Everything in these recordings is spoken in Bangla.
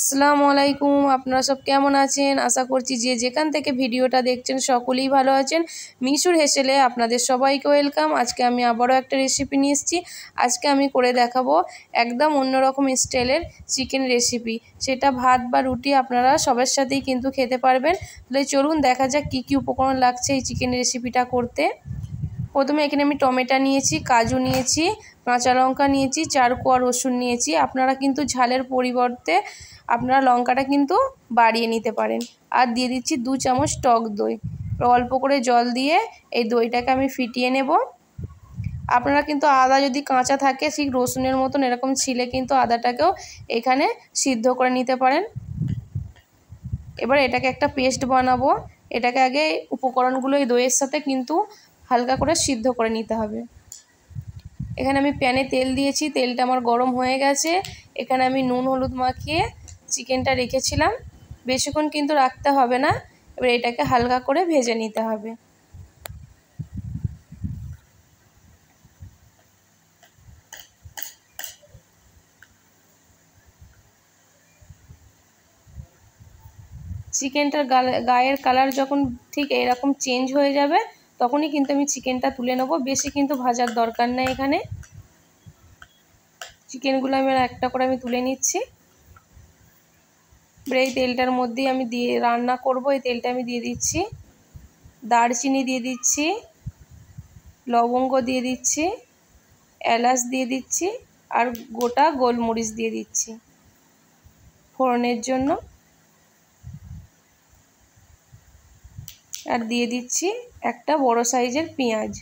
আসসালামু আলাইকুম। আপনারা সব কেমন আছেন? আশা করছি যে যেখান থেকে ভিডিওটা দেখছেন সকলেই ভালো আছেন। মিশুর হেসেলে আপনাদের সবাইকে ওয়েলকাম। আজকে আমি আবারও একটা রেসিপি নিয়ে এসেছি। আজকে আমি করে দেখাবো একদম অন্যরকম স্টাইলের চিকেন রেসিপি। সেটা ভাত বা রুটি আপনারা সবার সাথেই কিন্তু খেতে পারবেন। তাহলে চলুন দেখা যাক কী কী উপকরণ লাগছে এই চিকেন রেসিপিটা করতে। প্রথমে এখানে আমি টমেটো নিয়েছি, কাজু নিয়েছি, কাঁচা লঙ্কা নিয়েছি, 4 কোয়া রসুন নিয়েছি। আপনারা কিন্তু ঝালের পরিবর্তে আপনারা লঙ্কাটা কিন্তু বাড়িয়ে নিতে পারেন। আর দিয়ে দিচ্ছি 2 চামচ টক দই। অল্প করে জল দিয়ে এই দইটাকে আমি ফিটিয়ে নেব। আপনারা কিন্তু আদা যদি কাঁচা থাকে ঠিক রসুনের মতন এরকম ছিলে কিন্তু আদাটাকেও এখানে সিদ্ধ করে নিতে পারেন। এবার এটাকে একটা পেস্ট বানাবো। এটাকে আগে উপকরণগুলো এই দইয়ের সাথে কিন্তু হালকা করে সিদ্ধ করে নিতে হবে। এখানে আমি প্যানে তেল দিয়েছি, তেলটা আমার গরম হয়ে গেছে। এখানে আমি নুন হলুদ মাখিয়ে চিকেনটা রেখেছিলাম। বেশিক্ষণ কিন্তু রাখতে হবে না। এবার এটাকে হালকা করে ভেজে নিতে হবে। চিকেনটার গায়ের কালার যখন ঠিক এরকম চেঞ্জ হয়ে যাবে তখনই কিন্তু আমি চিকেনটা তুলে নেব। বেশি কিন্তু ভাজার দরকার নেই। এখানে চিকেনগুলো আমি একটা করে তুলে নিচ্ছি। এই তেলটার মধ্যেই আমি রান্না করব। এই তেলটা আমি দিয়ে দিচ্ছি, দারচিনি দিয়ে দিচ্ছি, লবঙ্গ দিয়ে দিচ্ছি, এলাচ দিয়ে দিচ্ছি আর গোটা গোলমরিচ দিয়ে দিচ্ছি ফোড়নের জন্য। আর দিয়ে দিচ্ছি একটা বড় সাইজের পেঁয়াজ।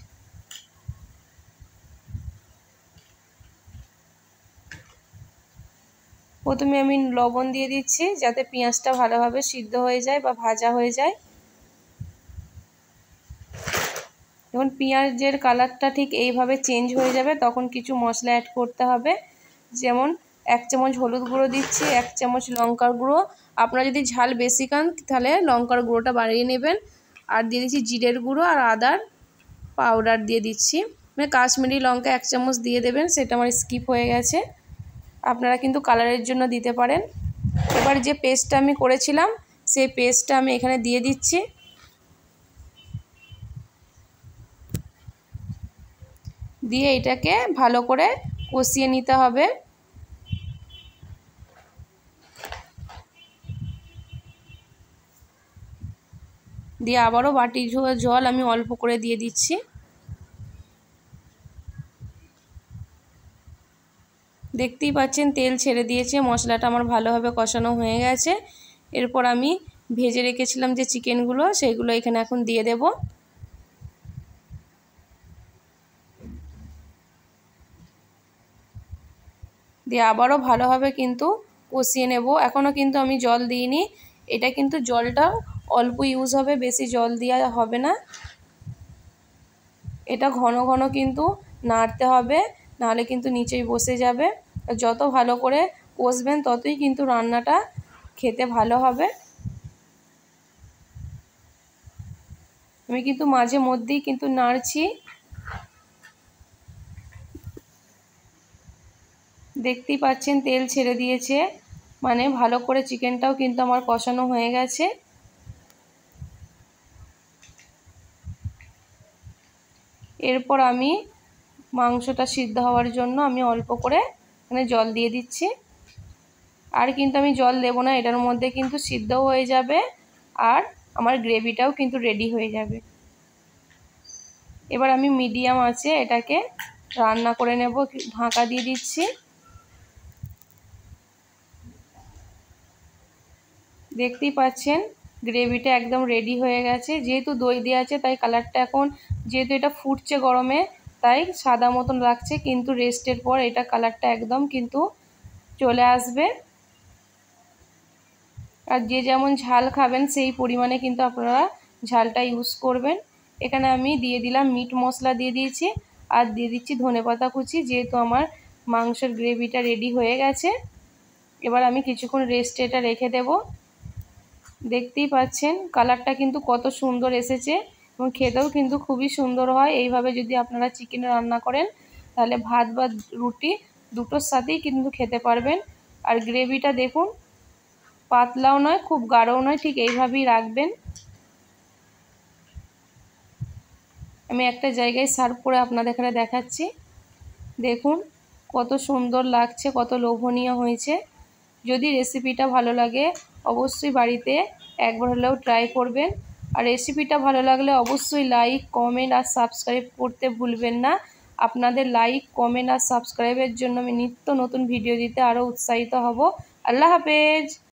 প্রথমে আমি লবণ দিয়ে দিচ্ছি যাতে পেঁয়াজটা ভালোভাবে সিদ্ধ হয়ে যায় বা ভাজা হয়ে যায়। যখন পেঁয়াজের কালারটা ঠিক এইভাবে চেঞ্জ হয়ে যাবে তখন কিছু মশলা অ্যাড করতে হবে। যেমন 1 চামচ হলুদ গুঁড়ো দিচ্ছি, 1 চামচ লঙ্কার গুঁড়ো। আপনারা যদি ঝাল বেশি খান তাহলে লঙ্কার গুঁড়োটা বাড়িয়ে নেবেন। আর দিয়ে দিচ্ছি জিরের গুঁড়ো আর আদার পাউডার দিয়ে দিচ্ছি। মানে কাশ্মীরি লঙ্কা 1 চামচ দিয়ে দেবেন, সেটা আমার স্কিপ হয়ে গেছে। আপনারা কিন্তু কালারের জন্য দিতে পারেন। এবার যে পেস্টটা আমি করেছিলাম সেই পেস্টটা আমি এখানে দিয়ে দিচ্ছি। দিয়ে এটাকে ভালো করে কষিয়ে নিতে হবে। দিয়ে আবারও বাটি জল আমি অল্প করে দিয়ে দিচ্ছি। দেখতেই পাচ্ছেন তেল ছেড়ে দিয়েছে, মশলাটা আমার ভালোভাবে কষানো হয়ে গেছে। এরপর আমি ভেজে রেখেছিলাম যে চিকেনগুলো সেগুলো এখানে এখন দিয়ে দেব। দিয়ে আবারও ভালোভাবে কিন্তু কষিয়ে নেব। এখনও কিন্তু আমি জল দিইনি। এটা কিন্তু জলটা অল্প ইউজ হবে, বেশি জল দেওয়া হবে না। এটা ঘন ঘন কিন্তু নাড়তে হবে, নাহলে কিন্তু নিচেই বসে যাবে। যত ভালো করে কষবেন ততই কিন্তু রান্নাটা খেতে ভালো হবে। আমি কিন্তু মাঝে মধ্যেই কিন্তু নাড়ছি। দেখতেই পাচ্ছেন তেল ছেড়ে দিয়েছে, মানে ভালো করে চিকেনটাও কিন্তু আমার কষানো হয়ে গেছে। এরপর আমি মাংসটা সিদ্ধ হওয়ার জন্য আমি অল্প করে এখানে জল দিয়ে দিচ্ছি। আর কিন্তু আমি জল দেব না, এটার মধ্যে কিন্তু সিদ্ধও হয়ে যাবে আর আমার গ্রেভিটাও কিন্তু রেডি হয়ে যাবে। এবার আমি মিডিয়াম আঁচে এটাকে রান্না করে নেব। ঢাকা দিয়ে দিচ্ছি। দেখতেই পাচ্ছেন গ্রেভিটা একদম রেডি হয়ে গেছে। যেহেতু দই দেওয়া আছে তাই কালারটা এখন, যেহেতু এটা ফুটছে গরমে তাই সাদা মতন লাগছে, কিন্তু রেস্টের পর এটা কালারটা একদম কিন্তু চলে আসবে। আর যে যেমন ঝাল খাবেন সেই পরিমাণে কিন্তু আপনারা ঝালটা ইউজ করবেন। এখানে আমি দিয়ে দিলাম মিট মশলা দিয়ে দিয়েছি আর দিয়ে দিচ্ছি ধনেপাতা কুচি। যেহেতু আমার মাংসের গ্রেভিটা রেডি হয়ে গেছে, এবার আমি কিছুক্ষণ রেস্টে এটা রেখে দেব। দেখতেই পাচ্ছেন কালারটা কিন্তু কত সুন্দর এসেছে এবং খেতেও কিন্তু খুবই সুন্দর হয়। এইভাবে যদি আপনারা চিকেন রান্না করেন তাহলে ভাত বা রুটি দুটোর সাথেই কিন্তু খেতে পারবেন। আর গ্রেভিটা দেখুন পাতলাও নয় খুব গাঢ়ও নয়, ঠিক এইভাবেই রাখবেন। আমি একটা জায়গায় সার্ভ করে আপনাদের এখানে দেখাচ্ছি। দেখুন কত সুন্দর লাগছে, কত লোভনীয় হয়েছে। যদি রেসিপিটা ভালো লাগে অবশ্যই বাড়িতে একবার হলেও ট্রাই করবেন। আর রেসিপিটা ভালো লাগলে অবশ্যই লাইক, কমেন্ট আর সাবস্ক্রাইব করতে ভুলবেন না। আপনাদের লাইক, কমেন্ট আর সাবস্ক্রাইবের জন্য আমি নিত্য নতুন ভিডিও দিতে আরও উৎসাহিত হব। আল্লাহ হাফেজ।